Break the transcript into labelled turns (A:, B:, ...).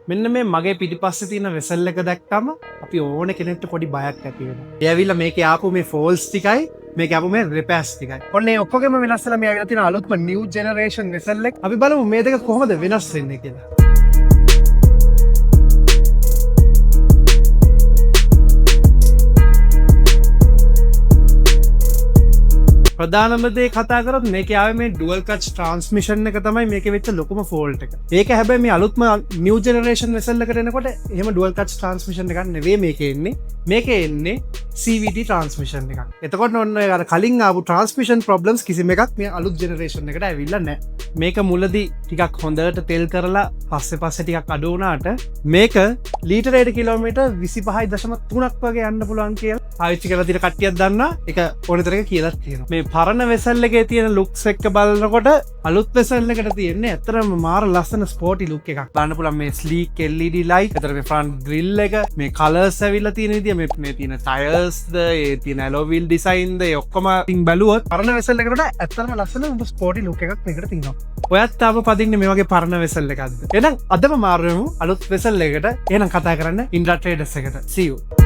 A: මෙන්න මේ මගේ පිටිපස්සේ තියෙන වෙසල් එක දැක්කම අපි ඕන කෙනෙක්ට පොඩි බයක් ඇති වෙනවා. ඒ ඇවිල්ලා මේකේ ආපු මේ ෆෝල්ස් ටිකයි මේකේ ආපු මේ රිපෙයර්ස් ටිකයි. ඔන්න ඒ ඔක්කොගෙම වෙනස් වෙලා මේ ඇවිල්ලා තියෙන අලුත්ම නිව් ජෙනරේෂන් වෙසල් එක. අපි බලමු මේ දෙක කොහොමද වෙනස් වෙන්නේ කියලා. ප්‍රධානම දේ කතා කරොත් මේකේ ආවේ මේ ඩුවල් ක්ලච් ට්‍රාන්ස්මිෂන් එක තමයි මේකේ වෙච්ච ලොකුම ෆෝල්ට් එක. ඒක හැබැයි මේ අලුත්ම නිව් ජෙනරේෂන් වෙසල් එකට එනකොට එහෙම ඩුවල් ක්ලච් ට්‍රාන්ස්මිෂන් එකක් නෙවෙයි මේකේ එන්නේ. මේකේ එන්නේ CVT ට්‍රාන්ස්මිෂන් එකක්. එතකොට ඔන්න ඔය අර කලින් ආපු ට්‍රාන්ස්මිෂන් ප්‍රොබ්ලම්ස් කිසිම එකක් මේ අලුත් ජෙනරේෂන් එකට ඇවිල්ලා නැහැ. මේක මුලදී ටිකක් හොඳට තෙල් කරලා පස්සේ ටිකක් අඩු වුණාට මේක ලීටරයට කිලෝමීටර් 25.3ක් වගේ යන්න පුළුවන් කියලා පාවිච්චි කරලා තියෙන කට්ටියක් දන්නා. ඒක ඕනෙතරක කියලා තියෙනවා. මේ පරණ වෙසල් එකේ තියෙන ලුක්ස් එක්ක බලනකොට අලුත් වෙසල් එකට තියෙන්නේ ඇත්තටම මාර ලස්සන ස්පෝටි ලුක් එකක්. බලන්න පුළුවන් මේ ස්ලීක් LED ලයිට්, අතර මේ ෆ්‍රන්ට් ග්‍රිල් එක, මේ කලර්ස් ඇවිල්ලා තියෙන විදිය, මේ තියෙන ටයර්ස් ද, ඒ තියෙන ඇලෝ වීල් ඩිසයින් ද, ඒ ඔක්කොම තින් බැලුවොත් පරණ වෙසල් එකට ඇත්තටම ලස්සන ස්පෝටි ලුක් එකක් මේකට තියෙනවා. ඔයත් තාම පදින්නේ මේ වගේ පරණ වෙසල් එකක්ද? එහෙනම් අදම මාරු වෙමු අලුත් වෙසල් එකකට. එහෙනම් කතා කරන්න ඉන්ඩ්‍රා ට්‍රේඩර්ස් එකට. See you.